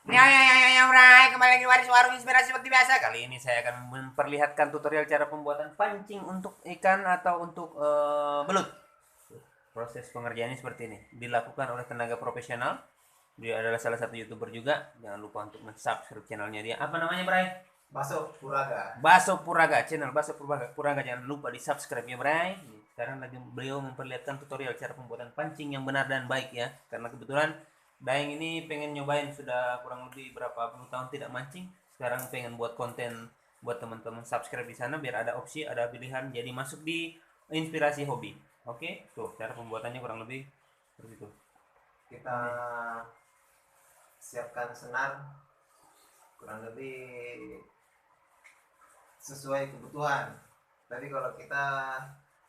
Ya, Bray, kembali lagi di Waris Warung Inspirasi seperti biasa. Kali ini saya akan memperlihatkan tutorial cara pembuatan pancing untuk ikan atau untuk belut. Proses pengerjaannya seperti ini. Dilakukan oleh tenaga profesional. Dia adalah salah satu YouTuber juga. Jangan lupa untuk subscribe channelnya dia. Apa namanya, Bray? Baso Puraga. Baso Puraga, channel Baso Puraga. Puraga jangan lupa di subscribe ya, Bray. Sekarang lagi beliau memperlihatkan tutorial cara pembuatan pancing yang benar dan baik ya. Karena kebetulan Daeng ini pengen nyobain sudah kurang lebih berapa puluh tahun tidak mancing. Sekarang pengen buat konten buat teman-teman subscribe di sana biar ada opsi, ada pilihan jadi masuk di inspirasi hobi. Oke, tuh cara pembuatannya kurang lebih seperti itu. Kita siapkan senar kurang lebih sesuai kebutuhan. Tapi kalau kita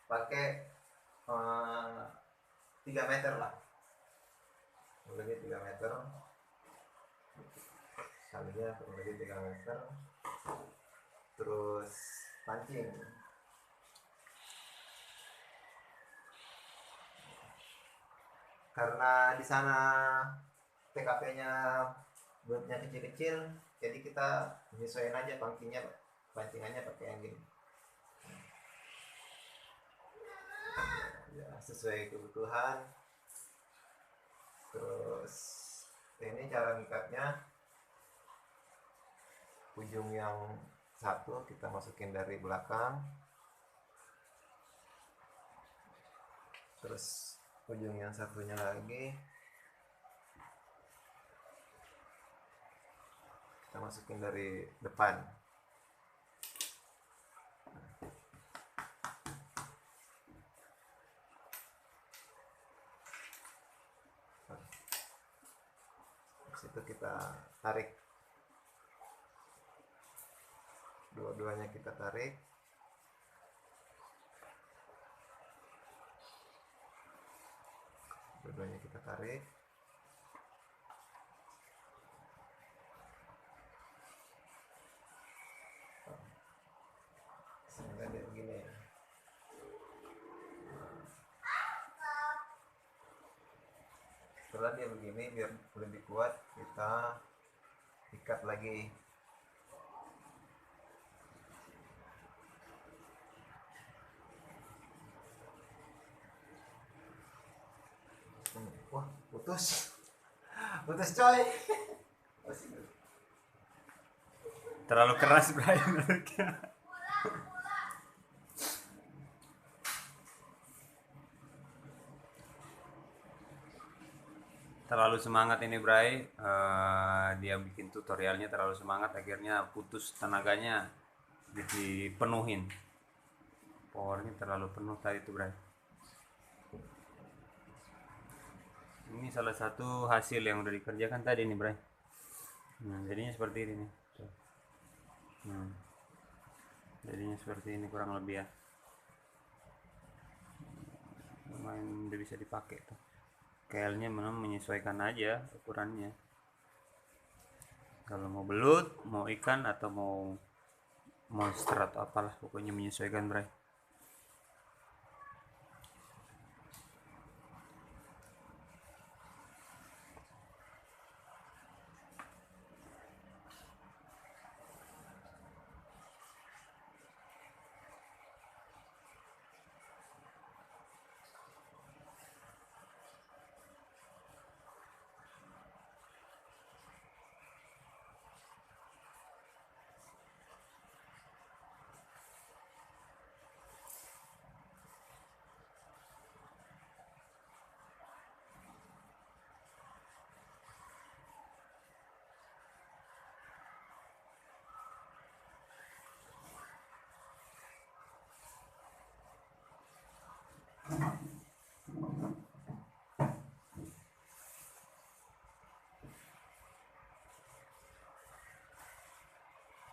pakai 3 meter lah, kurang lebih 3 meter. Kalinya kurang lebih 3 meter. Terus pancing. Karena di sana TKP-nya belutnya kecil-kecil, jadi kita menyesuaikan aja pancingannya pakai yang gini. Ya, sesuai kebutuhan. Terus ini cara ngikatnya, ujung yang satu kita masukin dari belakang, terus ujung yang satunya lagi kita masukin dari depan. Terus itu kita tarik, dua-duanya kita tarik. Dua-duanya kita tarik. Sehingga dia begini. Setelah dia begini, biar lebih kuat, kita ikat lagi. Wah, putus. Putus coy. Terlalu keras, Bray. Terlalu semangat ini, Bray. Dia bikin tutorialnya terlalu semangat, akhirnya putus tenaganya dipenuhin. Powernya terlalu penuh tadi itu, Bray. Ini salah satu hasil yang udah dikerjakan tadi nih, Bray. Nah, jadinya seperti ini nih. Nah, jadinya seperti ini kurang lebih ya. Lumayan udah bisa dipakai tuh. KL-nya memang menyesuaikan aja ukurannya. Kalau mau belut, mau ikan atau mau monster atau apalah, pokoknya menyesuaikan, Bray.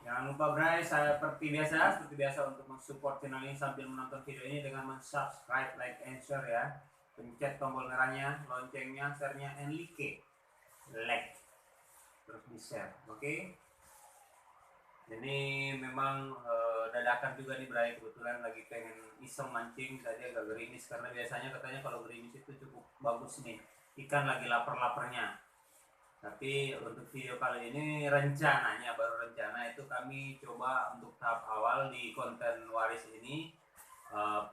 Jangan lupa, Bray, saya seperti biasa untuk mensupport channel ini sambil menonton video ini dengan subscribe, like, and share ya. Pencet tombol merahnya, loncengnya, share-nya, and like. Terus di share, oke? Jadi memang dadakan juga nih, Bray, kebetulan lagi pengen iseng mancing tadi agak gerimis karena biasanya katanya kalau gerimis itu cukup bagus nih, ikan lagi lapar-laparnya. Tapi Tapi untuk video kali ini rencananya baru rencana itu kami coba untuk tahap awal di konten waris ini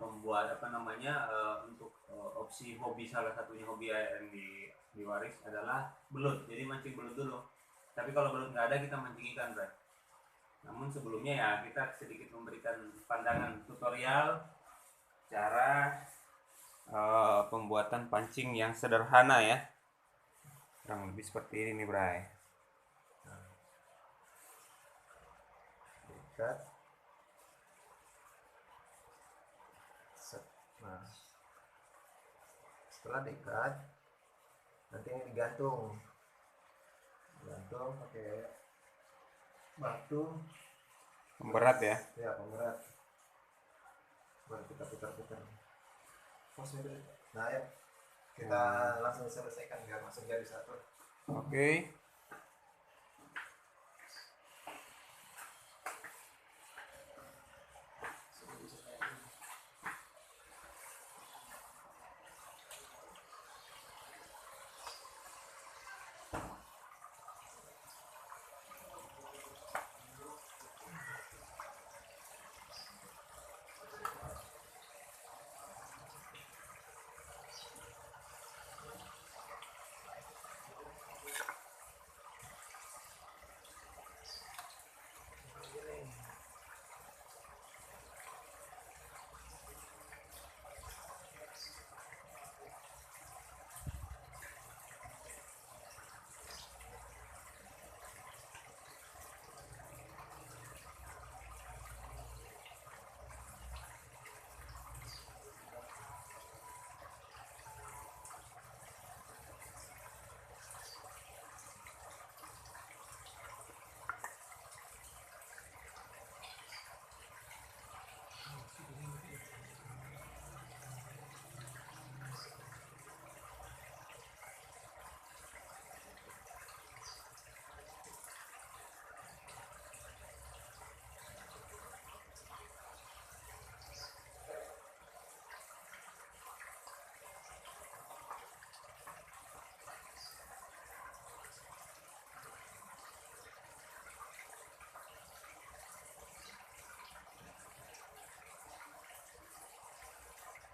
pembuat apa namanya untuk opsi hobi, salah satunya hobi yang di waris adalah belut. Jadi mancing belut dulu. Tapi kalau belut nggak ada kita mancing ikan, Bro. Namun sebelumnya ya kita sedikit memberikan pandangan tutorial cara pembuatan pancing yang sederhana ya. Kurang lebih seperti ini nih, Bray. Ikat. Set. Nah, setelah diikat, nanti ini digantung pakai batu Pemberat ya. ya, pemberat. Baru kita putar-putar. Nah, ya kita langsung selesaikan biar langsung jadi satu. Oke.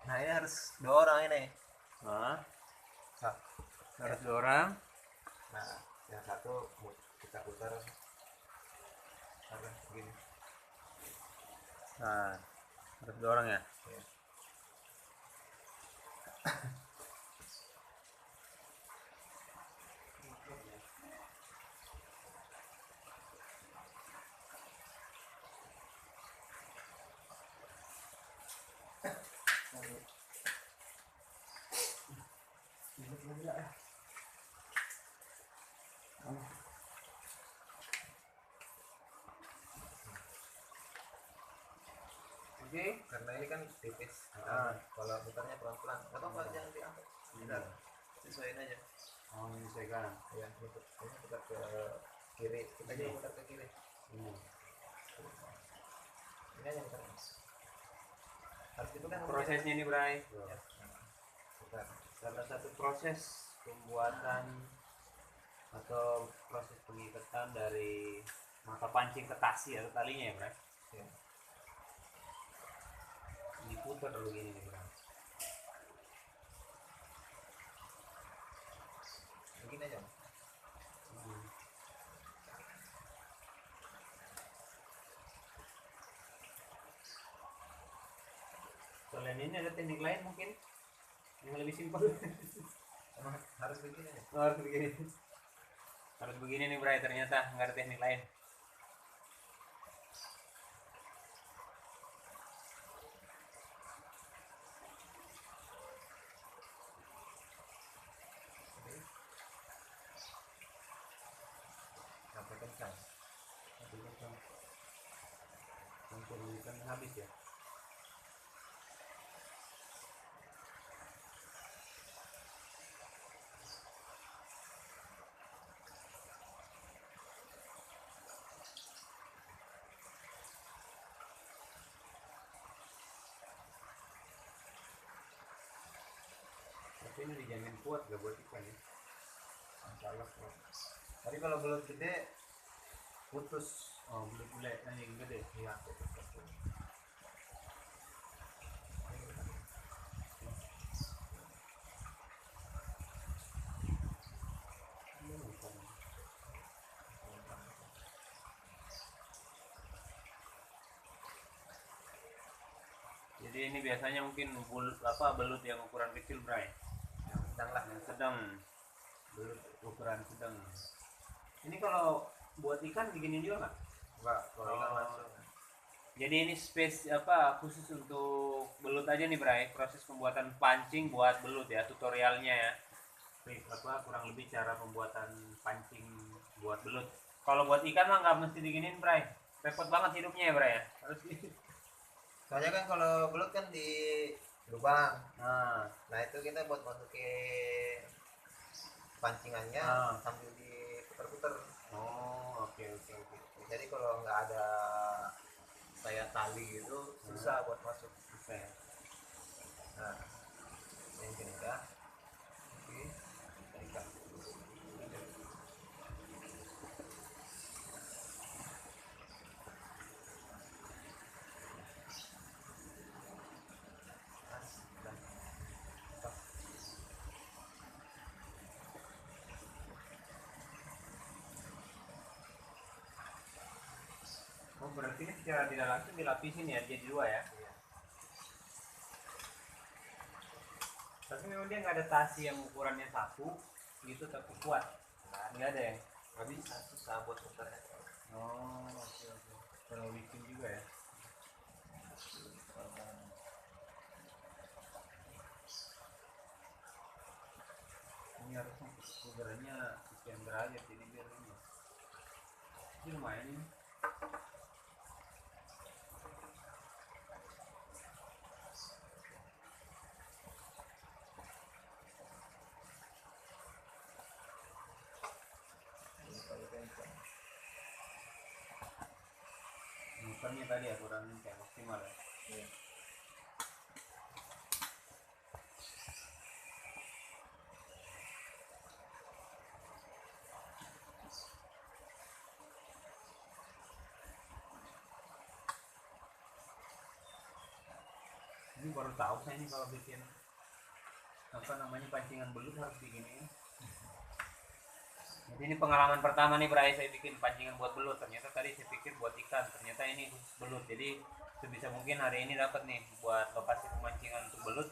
Nah, ini harus 2 orang ini. Nah, Nah, harus 2 orang. nah, yang satu kita putar apa begini. Nah, harus 2 orang ya. Ya. Oke. Karena ini kan tipis. Kalau putarnya pelan-pelan, nggak apa-apa, jangan diangkat. Bentar, sesuaiin aja. Oh, menyesuaikan. Ya, ini putar ke kiri. Kita aja putar ke kiri. Ini aja putar. Harus gitu kan Prosesnya ini, Bray. Ya. Putar. Salah satu proses pembuatan atau proses pengikatan dari mata pancing ke tasi atau talinya ya, Bray. Ya. Diputar dulu gini nih, Bray. Begini aja. Selain ini ada teknik lain mungkin yang lebih simpel. Emang harus begini aja. Oh, harus begini. Harus begini nih, Bray, ternyata nggak ada teknik lain. Sampai kencang. Sampai kan habis ya. Tapi ini dijamin kuat gak buat ikan ya. Salah kuat. Tapi kalau belut gede putus. Oh, bule-bule yang gede. Iya. Jadi ini biasanya mungkin belut yang ukuran kecil, Bray. Yang sedang lah. Yang sedang, belut ukuran sedang. Ini kalau buat ikan begini juga nggak? Enggak, kalau ikan Oh. langsung. Jadi ini khusus untuk belut aja nih, Bray. Proses pembuatan pancing buat belut ya, tutorialnya ya. Kurang lebih cara pembuatan pancing buat belut. Kalau buat ikan mah nggak mesti diginin, Bray. Repot banget hidupnya ya, Bray ya. Harus Soalnya kan kalau belut kan di lubang. Nah, Nah itu kita buat masukin pancingannya Ah. sambil diputer-puter. oh, oke. Jadi kalau nggak ada kayak tali gitu susah buat masuk. Bisa ya. Nah, ini gini ya. Oke, ikan. Oh, berarti ini secara tidak langsung dilapisin ya, jadi dua ya. Iya. Tapi memang dia nggak ada tasi yang ukurannya saku gitu tapi kuat. Nggak ada ya. Nggak bisa, susah buat puternya. Oh, oke. Kalau bikin juga ya. Ini harusnya ukurannya sekian derajat ini biar ini. Ini lumayan ini. Muternya tadi ya kurang kayak maksimal ya. Iya. Ini baru tahu saya ini kalau bikin apa namanya pancingan belut harus begini. Jadi ini pengalaman pertama nih, Bray, saya bikin pancingan buat belut. Ternyata tadi saya pikir buat ikan, ternyata ini khusus belut. Jadi sebisa mungkin hari ini dapat nih buat lokasi pemancingan untuk belut.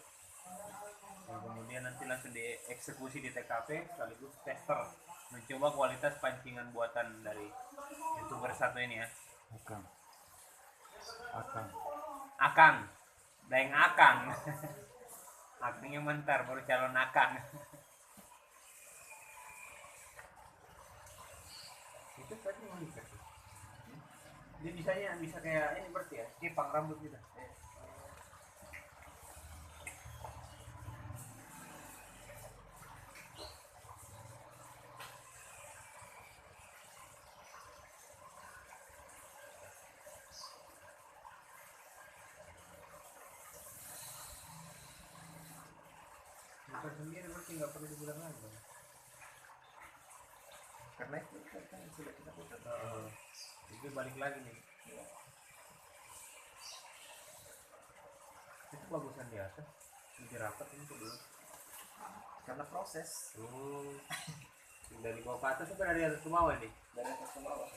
Dan kemudian nanti langsung dieksekusi di TKP sekaligus tester mencoba kualitas pancingan buatan dari YouTuber satu ini ya. Akang. Daeng Akang. Akangnya mentar baru calon Akang. Itu tadi mau dikasih. Dia bisa kayak ini berarti ya, kipang rambut gitu. Bukan sendiri berarti nggak perlu dibilang lagi. Bang. Karena itu kan sudah kita putar. Itu balik lagi nih. Itu bagusan di atas, lebih rapat ini tuh belum. Karena proses Dari bawah ke atas apa dari atas ke bawah nih? dari atas ke bawah.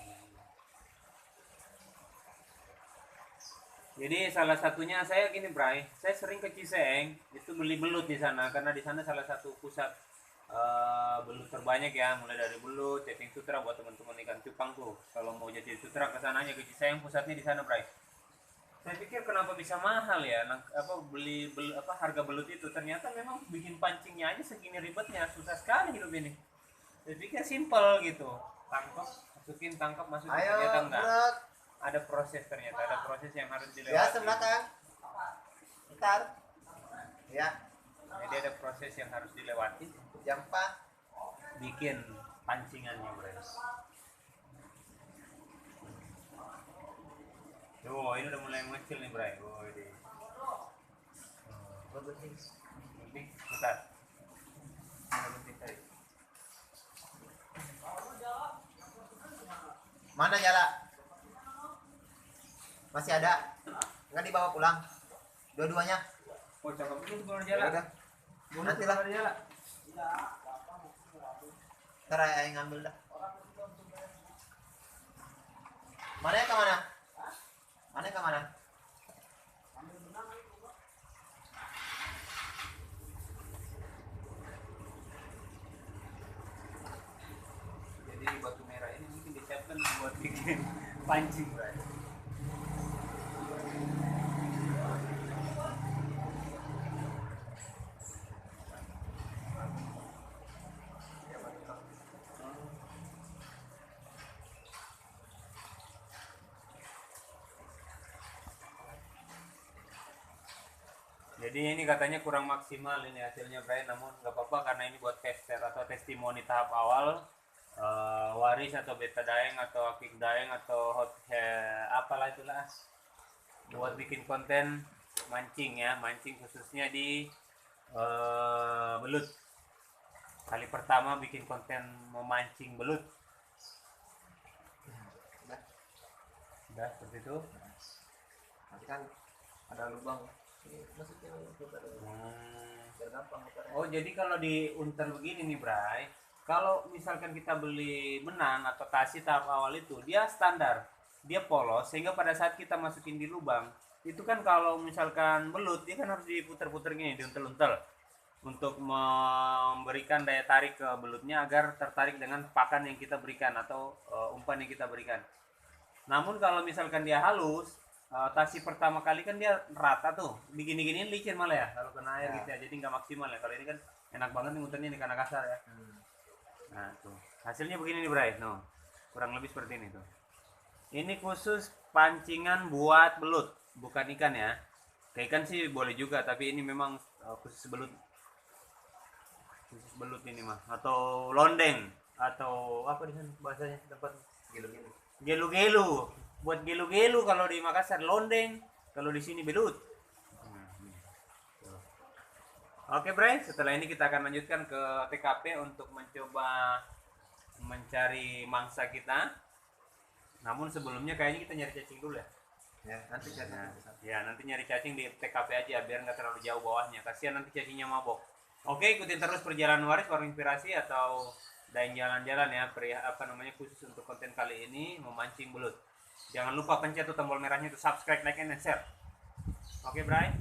Jadi salah satunya saya gini, Bray, saya sering ke Ciseng itu beli belut di sana karena di sana salah satu pusat belut terbanyak ya, mulai dari belut, cacing sutra buat teman-teman ikan cupang tuh. Kalau mau jadi sutra ke sananya ke Ciseng, pusatnya di sana, Bray. Saya pikir kenapa bisa mahal ya, harga belut itu ternyata memang bikin pancingnya aja segini ribetnya, susah sekali hidup ini. Saya pikir simpel gitu, tangkap masukin, Ayo, ternyata enggak. belut. Ada proses yang harus dilewati. Ya, sebelah kan. Bentar. Ya, Jadi ada proses yang harus dilewati jam 4. bikin pancingannya, Bro. Tuh, ini udah mulai mengecil nih, Bro. Oh, ini. Bagus nih. Ini bentar. Ini bentar tadi. Mana jala? Masih ada? Nggak dibawa pulang? Dua-duanya? Oh, cakep itu bunuh Ya jala. udah. Bunuh Nantilah. bunuh jala. Ntar yang ngambil dah. Mana ke mana? Mana ke mana? Jadi batu merah ini mungkin disiapkan buat bikin pancing, Bray. Jadi ini katanya kurang maksimal ini hasilnya, Bray, namun nggak apa-apa karena ini buat tester atau testimoni tahap awal. Waris atau beta daeng atau akik daeng atau apalah itulah buat bikin konten mancing ya, mancing khususnya di belut. Kali pertama bikin konten memancing belut. Udah seperti itu. Nanti kan ada lubang. Ini masukin putar biar gampang putarnya. Oh, jadi kalau di untel begini nih, Bray, kalau misalkan kita beli benang atau tasi tahap awal itu, dia standar, dia polos, sehingga pada saat kita masukin di lubang, itu kan kalau misalkan belut, dia kan harus diputer-puter gini, diuntel-untel, untuk memberikan daya tarik ke belutnya agar tertarik dengan pakan yang kita berikan atau umpan yang kita berikan. Namun kalau misalkan dia halus, tasi pertama kali kan dia rata tuh, begini-gini licin malah ya, kalau kena air Ya. gitu ya, jadi nggak maksimal ya. Kalau ini kan enak banget nih muternya nih karena kasar ya. Nah tuh hasilnya begini nih, Bray. No, kurang lebih seperti ini tuh. Ini khusus pancingan buat belut, bukan ikan ya. Ke ikan sih boleh juga, tapi ini memang khusus belut. Khusus belut ini mah, atau londeng, atau apa di sana bahasanya tempat Gilo-gilo. gelu-gelu. Buat gelu-gelu kalau di Makassar londeng, kalau di sini belut. Oke, Bray, setelah ini kita akan lanjutkan ke TKP untuk mencoba mencari mangsa kita. Namun sebelumnya kayaknya kita nyari cacing dulu ya. Ya, nanti cari. Nah, ya nanti nyari cacing di TKP aja biar nggak terlalu jauh bawahnya. Kasihan nanti cacingnya mabok. Oke, ikutin terus perjalanan Waris Warung Inspirasi atau Daeng Jalan-Jalan ya, khusus untuk konten kali ini memancing belut. Jangan lupa pencet tuh tombol merahnya itu subscribe, like, and share. Oke, Bray.